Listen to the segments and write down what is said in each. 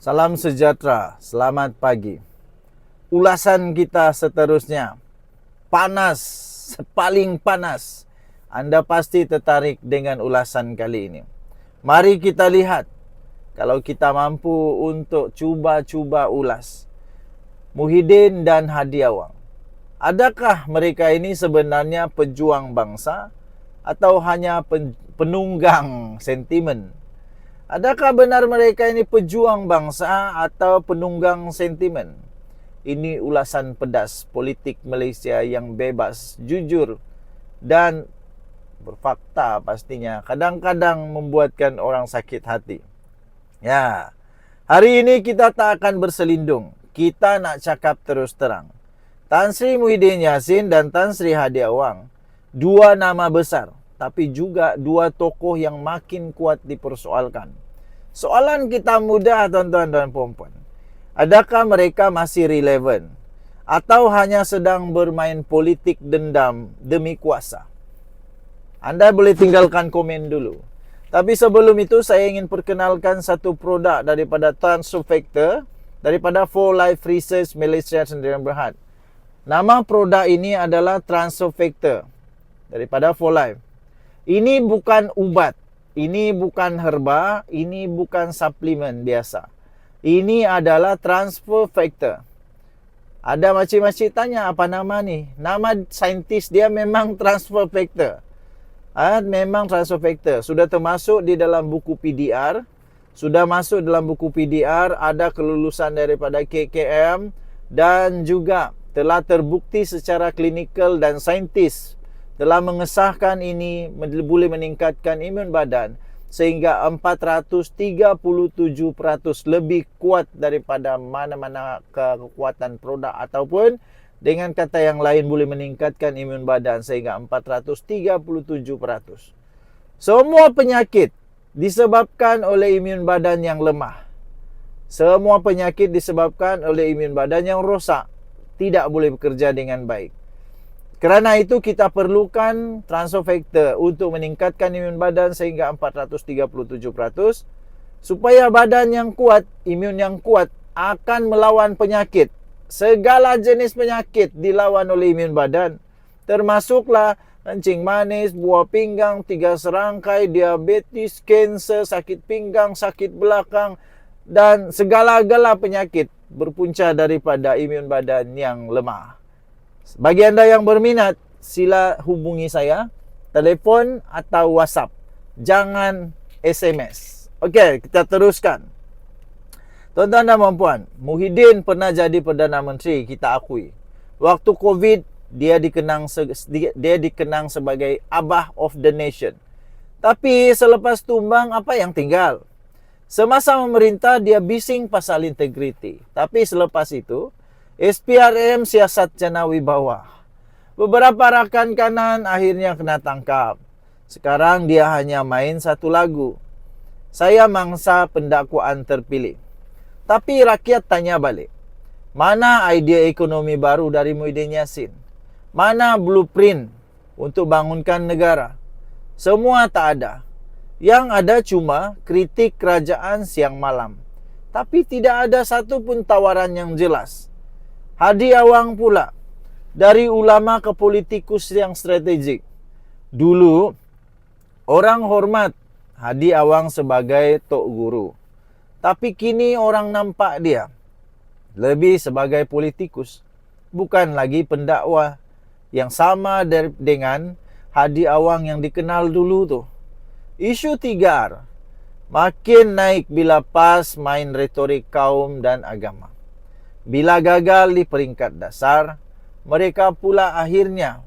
Salam sejahtera, selamat pagi. Ulasan kita seterusnya panas, paling panas. Anda pasti tertarik dengan ulasan kali ini. Mari kita lihat kalau kita mampu untuk cuba-cuba ulas Muhyiddin dan Hadi Awang. Adakah mereka ini sebenarnya pejuang bangsa atau hanya penunggang sentimen? Adakah benar mereka ini pejuang bangsa atau penunggang sentimen? Ini ulasan pedas politik Malaysia yang bebas, jujur dan berfakta pastinya. Kadang-kadang membuatkan orang sakit hati. Ya, hari ini kita tak akan berselindung. Kita nak cakap terus terang. Tan Sri Muhyiddin Yassin dan Tan Sri Hadi Awang, dua nama besar, tapi juga dua tokoh yang makin kuat dipersoalkan. Soalan kita mudah, tuan-tuan dan puan-puan. Adakah mereka masih relevan? Atau hanya sedang bermain politik dendam demi kuasa? Anda boleh tinggalkan komen dulu. Tapi sebelum itu, saya ingin perkenalkan satu produk daripada Transofactor, daripada 4Life Research Malaysia Sdn Bhd. Nama produk ini adalah Transofactor daripada 4Life. Ini bukan ubat. Ini bukan herba, ini bukan suplemen biasa. Ini adalah transfer factor. Ada makcik-makcik tanya apa nama ni? Nama saintis dia memang transfer factor. Memang transfer factor. Sudah termasuk di dalam buku PDR. Sudah masuk dalam buku PDR, ada kelulusan daripada KKM dan juga telah terbukti secara klinikal dan saintis telah mengesahkan ini boleh meningkatkan imun badan sehingga 437% lebih kuat daripada mana-mana kekuatan produk, ataupun dengan kata yang lain boleh meningkatkan imun badan sehingga 437%. Semua penyakit disebabkan oleh imun badan yang lemah. Semua penyakit disebabkan oleh imun badan yang rosak, tidak boleh bekerja dengan baik. Kerana itu kita perlukan Transofactor untuk meningkatkan imun badan sehingga 437%, supaya badan yang kuat, imun yang kuat akan melawan penyakit. Segala jenis penyakit dilawan oleh imun badan, termasuklah kencing manis, buah pinggang, 3 serangkai, diabetes, kanser, sakit pinggang, sakit belakang dan segala-gala penyakit berpunca daripada imun badan yang lemah. Bagi anda yang berminat, sila hubungi saya, telefon atau WhatsApp. Jangan SMS. Okey, kita teruskan. Tuan-tuan dan puan-puan, Muhyiddin pernah jadi Perdana Menteri, kita akui. Waktu COVID, dia dikenang sebagai Abah of the Nation. Tapi selepas tumbang, apa yang tinggal? Semasa memerintah, dia bising pasal integriti. Tapi selepas itu, SPRM siasat jana wibawa. Beberapa rakan kanan akhirnya kena tangkap. Sekarang dia hanya main satu lagu. Saya mangsa pendakwaan terpilih. Tapi rakyat tanya balik. Mana idea ekonomi baru dari Muhyiddin Yassin? Mana blueprint untuk bangunkan negara? Semua tak ada. Yang ada cuma kritik kerajaan siang malam. Tapi tidak ada satu pun tawaran yang jelas. Hadi Awang pula, dari ulama ke politikus yang strategik. Dulu, orang hormat Hadi Awang sebagai tok guru. Tapi kini orang nampak dia lebih sebagai politikus, bukan lagi pendakwa yang sama dengan Hadi Awang yang dikenal dulu tu. Isu 3R makin naik bila pas main retorik kaum dan agama. Bila gagal di peringkat dasar, mereka pula akhirnya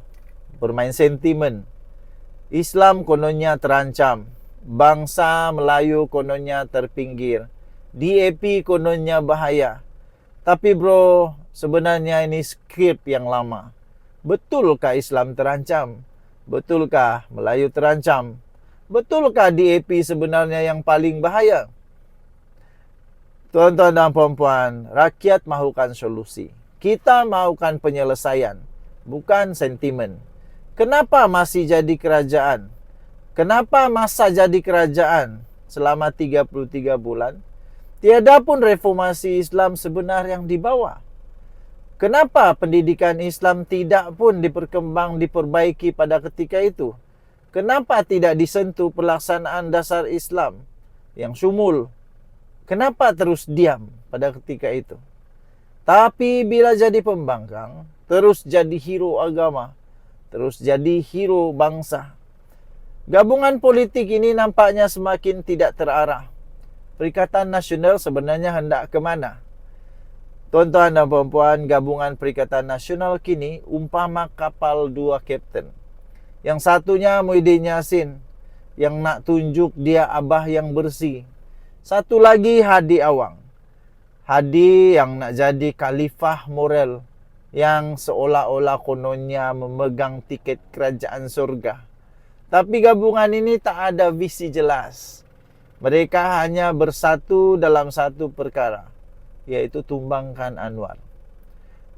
bermain sentimen. Islam kononnya terancam, bangsa Melayu kononnya terpinggir, DAP kononnya bahaya. Tapi bro, sebenarnya ini skrip yang lama. Betulkah Islam terancam? Betulkah Melayu terancam? Betulkah DAP sebenarnya yang paling bahaya? Tuan-tuan dan puan-puan, rakyat mahukan solusi. Kita mahukan penyelesaian, bukan sentimen. Kenapa masih jadi kerajaan? Kenapa masa jadi kerajaan selama 33 bulan? Tiada pun reformasi Islam sebenar yang dibawa. Kenapa pendidikan Islam tidak pun diperbaiki pada ketika itu? Kenapa tidak disentuh pelaksanaan dasar Islam yang syumul? Kenapa terus diam pada ketika itu? Tapi bila jadi pembangkang, terus jadi hero agama, terus jadi hero bangsa. Gabungan politik ini nampaknya semakin tidak terarah. Perikatan Nasional sebenarnya hendak ke mana? Tuan-tuan dan puan-puan, gabungan Perikatan Nasional kini umpama kapal dua kapten. Yang satunya Muhyiddin Yassin, yang nak tunjuk dia abah yang bersih. Satu lagi Hadi Awang. Hadi yang nak jadi khalifah moral, yang seolah-olah kononnya memegang tiket kerajaan surga. Tapi gabungan ini tak ada visi jelas. Mereka hanya bersatu dalam satu perkara, yaitu tumbangkan Anwar.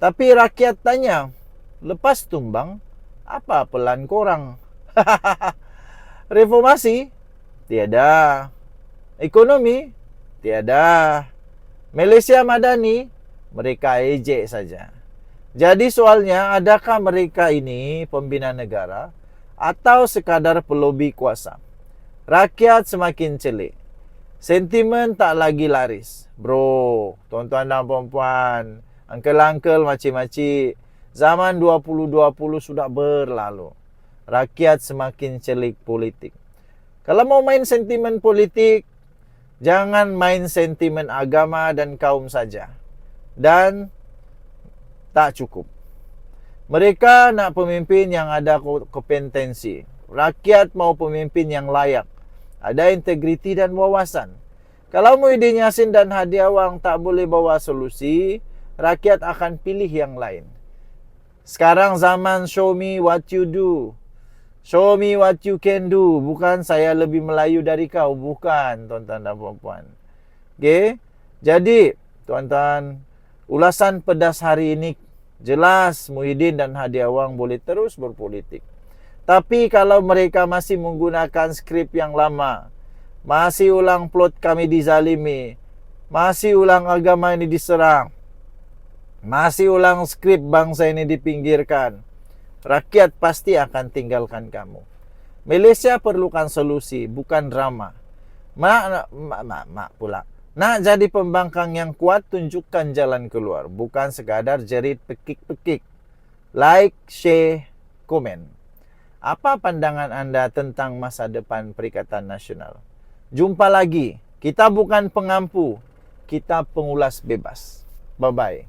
Tapi rakyat tanya, lepas tumbang, apa pelan korang? Reformasi? Tiada. Ekonomi? Tiada. Malaysia Madani? Mereka ejek saja. Jadi soalnya, adakah mereka ini pembina negara atau sekadar pelobi kuasa? Rakyat semakin celik. Sentimen tak lagi laris. Bro, tuan-tuan dan puan-puan, uncle-uncle, makcik-makcik, zaman 2020 sudah berlalu. Rakyat semakin celik politik. Kalau mau main sentimen politik, jangan main sentimen agama dan kaum saja. Dan tak cukup. Mereka nak pemimpin yang ada kompetensi. Rakyat mau pemimpin yang layak, ada integriti dan wawasan. Kalau Muhyiddin Yassin dan Hadi Awang tak boleh bawa solusi, rakyat akan pilih yang lain. Sekarang zaman show me what you do. Show me what you can do. Bukan saya lebih Melayu dari kau. Bukan, tuan-tuan dan puan-puan. Okay? Jadi, tuan-tuan, ulasan pedas hari ini jelas Muhyiddin dan Hadi Awang boleh terus berpolitik. Tapi kalau mereka masih menggunakan skrip yang lama, masih ulang plot kami dizalimi, masih ulang agama ini diserang, masih ulang skrip bangsa ini dipinggirkan, rakyat pasti akan tinggalkan kamu. Malaysia perlukan solusi, bukan drama. Mak pula. Nak jadi pembangkang yang kuat, tunjukkan jalan keluar. Bukan sekadar jerit pekik-pekik. Like, share, komen. Apa pandangan anda tentang masa depan Perikatan Nasional? Jumpa lagi. Kita bukan pengampu, kita pengulas bebas. Bye-bye.